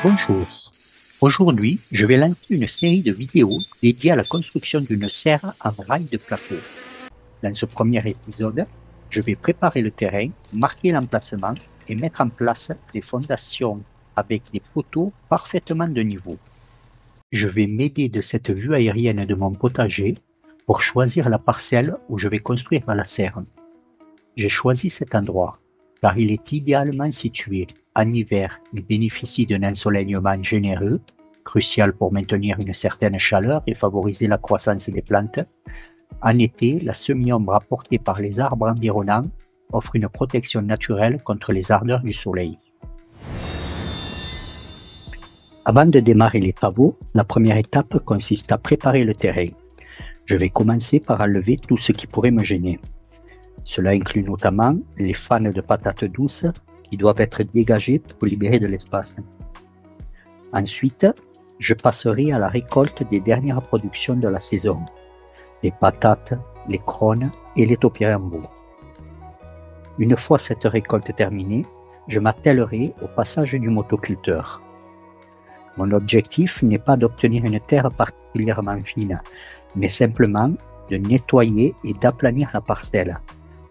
Bonjour. Aujourd'hui, je vais lancer une série de vidéos dédiées à la construction d'une serre en rail de plateau. Dans ce premier épisode, je vais préparer le terrain, marquer l'emplacement et mettre en place des fondations avec des poteaux parfaitement de niveau. Je vais m'aider de cette vue aérienne de mon potager pour choisir la parcelle où je vais construire la serre. J'ai choisi cet endroit car il est idéalement situé. En hiver, il bénéficie d'un ensoleillement généreux, crucial pour maintenir une certaine chaleur et favoriser la croissance des plantes. En été, la semi-ombre apportée par les arbres environnants offre une protection naturelle contre les ardeurs du soleil. Avant de démarrer les travaux, la première étape consiste à préparer le terrain. Je vais commencer par enlever tout ce qui pourrait me gêner. Cela inclut notamment les fans de patates douces qui doivent être dégagés pour libérer de l'espace. Ensuite, je passerai à la récolte des dernières productions de la saison, les patates, les crônes et les topinambours. Une fois cette récolte terminée, je m'attellerai au passage du motoculteur. Mon objectif n'est pas d'obtenir une terre particulièrement fine, mais simplement de nettoyer et d'aplanir la parcelle,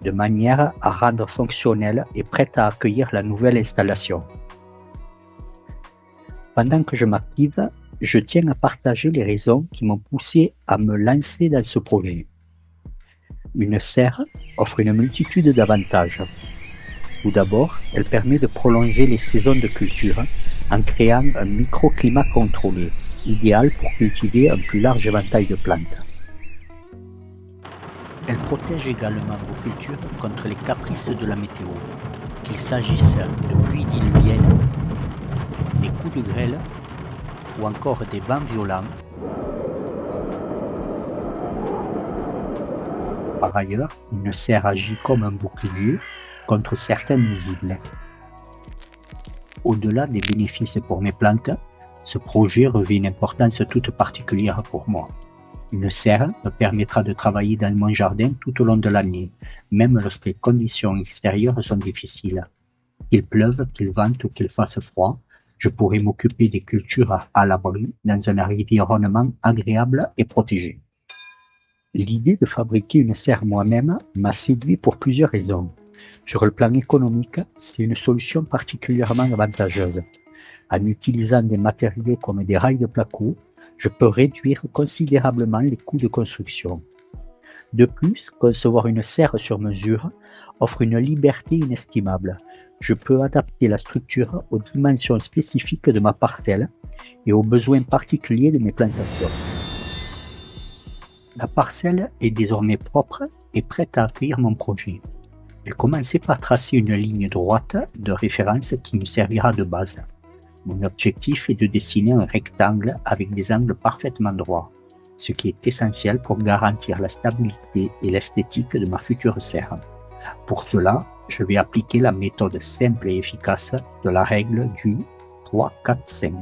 de manière à rendre fonctionnelle et prête à accueillir la nouvelle installation. Pendant que je m'active, je tiens à partager les raisons qui m'ont poussé à me lancer dans ce projet. Une serre offre une multitude d'avantages. Tout d'abord, elle permet de prolonger les saisons de culture en créant un microclimat contrôlé, idéal pour cultiver un plus large éventail de plantes. Elle protège également vos cultures contre les caprices de la météo, qu'il s'agisse de pluies diluviennes, des coups de grêle ou encore des vents violents. Par ailleurs, une serre agit comme un bouclier contre certains nuisibles. Au-delà des bénéfices pour mes plantes, ce projet revêt une importance toute particulière pour moi. Une serre me permettra de travailler dans mon jardin tout au long de l'année, même lorsque les conditions extérieures sont difficiles. Qu'il pleuve, qu'il vente ou qu'il fasse froid, je pourrai m'occuper des cultures à l'abri dans un environnement agréable et protégé. L'idée de fabriquer une serre moi-même m'a séduit pour plusieurs raisons. Sur le plan économique, c'est une solution particulièrement avantageuse. En utilisant des matériaux comme des rails de placo, je peux réduire considérablement les coûts de construction. De plus, concevoir une serre sur mesure offre une liberté inestimable. Je peux adapter la structure aux dimensions spécifiques de ma parcelle et aux besoins particuliers de mes plantations. La parcelle est désormais propre et prête à accueillir mon projet. J'ai commencé par tracer une ligne droite de référence qui me servira de base. Mon objectif est de dessiner un rectangle avec des angles parfaitement droits, ce qui est essentiel pour garantir la stabilité et l'esthétique de ma future serre. Pour cela, je vais appliquer la méthode simple et efficace de la règle du 3-4-5.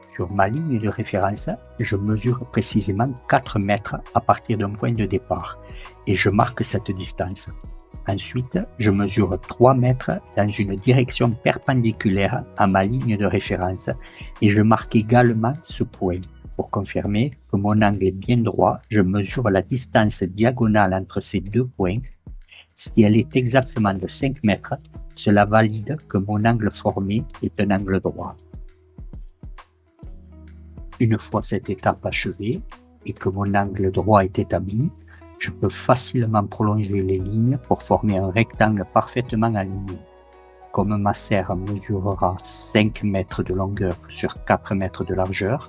Sur ma ligne de référence, je mesure précisément 4 mètres à partir d'un point de départ et je marque cette distance. Ensuite, je mesure 3 mètres dans une direction perpendiculaire à ma ligne de référence et je marque également ce point. Pour confirmer que mon angle est bien droit, je mesure la distance diagonale entre ces deux points. Si elle est exactement de 5 mètres, cela valide que mon angle formé est un angle droit. Une fois cette étape achevée et que mon angle droit est établi, je peux facilement prolonger les lignes pour former un rectangle parfaitement aligné. Comme ma serre mesurera 5 mètres de longueur sur 4 mètres de largeur,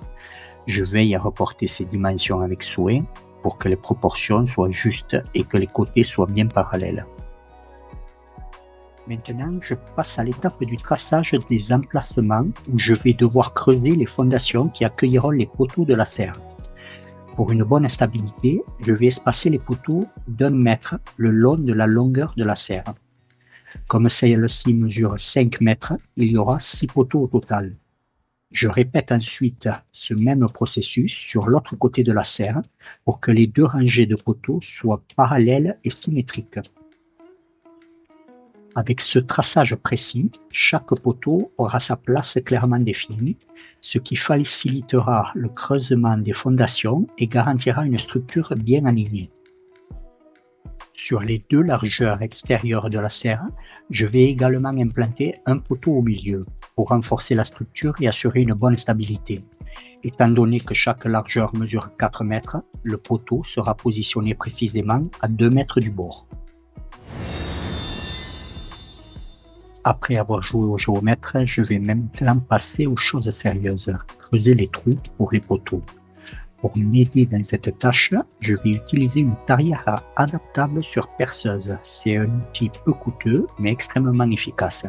je veille à reporter ces dimensions avec soin pour que les proportions soient justes et que les côtés soient bien parallèles. Maintenant, je passe à l'étape du traçage des emplacements où je vais devoir creuser les fondations qui accueilleront les poteaux de la serre. Pour une bonne stabilité, je vais espacer les poteaux d'1 mètre le long de la longueur de la serre. Comme celle-ci mesure 5 mètres, il y aura 6 poteaux au total. Je répète ensuite ce même processus sur l'autre côté de la serre pour que les 2 rangées de poteaux soient parallèles et symétriques. Avec ce traçage précis, chaque poteau aura sa place clairement définie, ce qui facilitera le creusement des fondations et garantira une structure bien alignée. Sur les deux largeurs extérieures de la serre, je vais également implanter un poteau au milieu pour renforcer la structure et assurer une bonne stabilité. Étant donné que chaque largeur mesure 4 mètres, le poteau sera positionné précisément à 2 mètres du bord. Après avoir joué au géomètre, je vais maintenant passer aux choses sérieuses, creuser les trous pour les poteaux. Pour m'aider dans cette tâche, je vais utiliser une tarière adaptable sur perceuse. C'est un outil peu coûteux mais extrêmement efficace.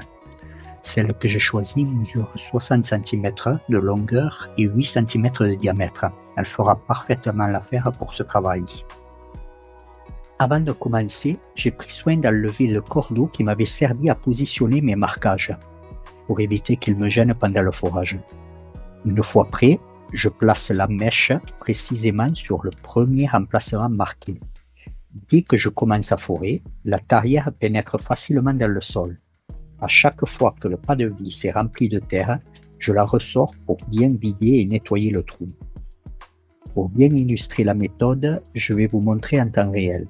Celle que j'ai choisie mesure 60 cm de longueur et 8 cm de diamètre. Elle fera parfaitement l'affaire pour ce travail. Avant de commencer, j'ai pris soin d'enlever le cordeau qui m'avait servi à positionner mes marquages, pour éviter qu'ils me gênent pendant le forage. Une fois prêt, je place la mèche précisément sur le premier emplacement marqué. Dès que je commence à forer, la tarière pénètre facilement dans le sol. À chaque fois que le pas de vis est rempli de terre, je la ressors pour bien vider et nettoyer le trou. Pour bien illustrer la méthode, je vais vous montrer en temps réel.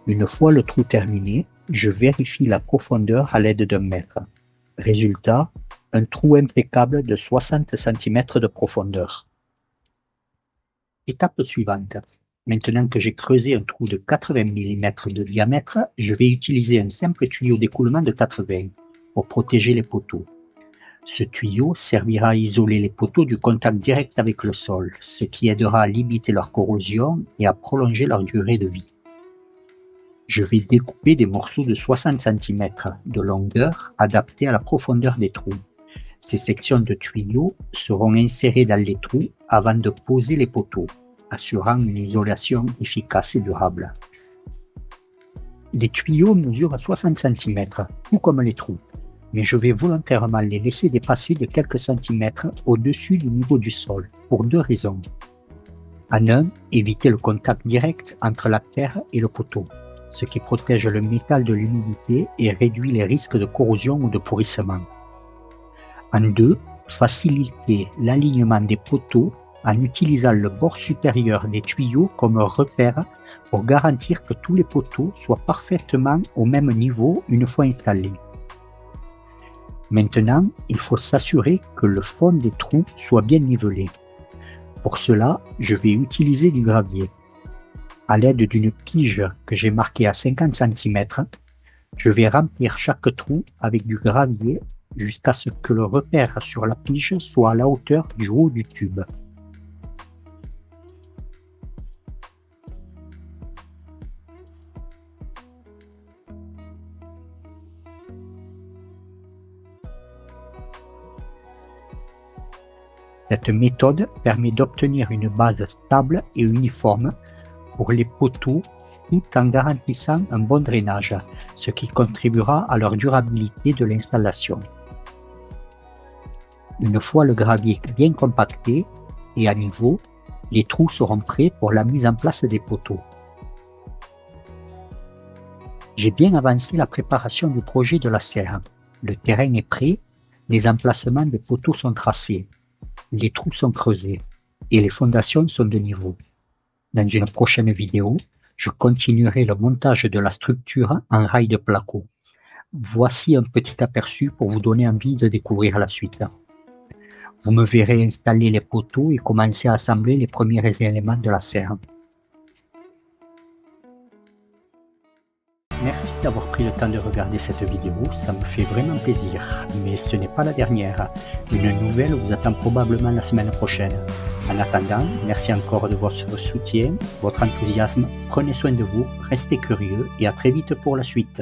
Une fois le trou terminé, je vérifie la profondeur à l'aide d'un mètre. Résultat, un trou impeccable de 60 cm de profondeur. Étape suivante. Maintenant que j'ai creusé un trou de 80 mm de diamètre, je vais utiliser un simple tuyau d'écoulement de 80 pour protéger les poteaux. Ce tuyau servira à isoler les poteaux du contact direct avec le sol, ce qui aidera à limiter leur corrosion et à prolonger leur durée de vie. Je vais découper des morceaux de 60 cm de longueur adaptés à la profondeur des trous. Ces sections de tuyaux seront insérées dans les trous avant de poser les poteaux, assurant une isolation efficace et durable. Les tuyaux mesurent 60 cm, tout comme les trous, mais je vais volontairement les laisser dépasser de quelques centimètres au-dessus du niveau du sol, pour deux raisons. En un, éviter le contact direct entre la terre et le poteau, ce qui protège le métal de l'humidité et réduit les risques de corrosion ou de pourrissement. En deux, faciliter l'alignement des poteaux en utilisant le bord supérieur des tuyaux comme repère pour garantir que tous les poteaux soient parfaitement au même niveau une fois installés. Maintenant, il faut s'assurer que le fond des trous soit bien nivelé. Pour cela, je vais utiliser du gravier. À l'aide d'une pige que j'ai marquée à 50 cm, je vais remplir chaque trou avec du gravier jusqu'à ce que le repère sur la pige soit à la hauteur du haut du tube. Cette méthode permet d'obtenir une base stable et uniforme pour les poteaux tout en garantissant un bon drainage, ce qui contribuera à leur durabilité de l'installation. Une fois le gravier bien compacté et à niveau, les trous seront prêts pour la mise en place des poteaux. J'ai bien avancé la préparation du projet de la serre. Le terrain est prêt, les emplacements des poteaux sont tracés, les trous sont creusés et les fondations sont de niveau. Dans une prochaine vidéo, je continuerai le montage de la structure en rails de placo. Voici un petit aperçu pour vous donner envie de découvrir la suite. Vous me verrez installer les poteaux et commencer à assembler les premiers éléments de la serre. Merci d'avoir pris le temps de regarder cette vidéo, ça me fait vraiment plaisir. Mais ce n'est pas la dernière. Une nouvelle vous attend probablement la semaine prochaine. En attendant, merci encore de votre soutien, votre enthousiasme. Prenez soin de vous, restez curieux et à très vite pour la suite.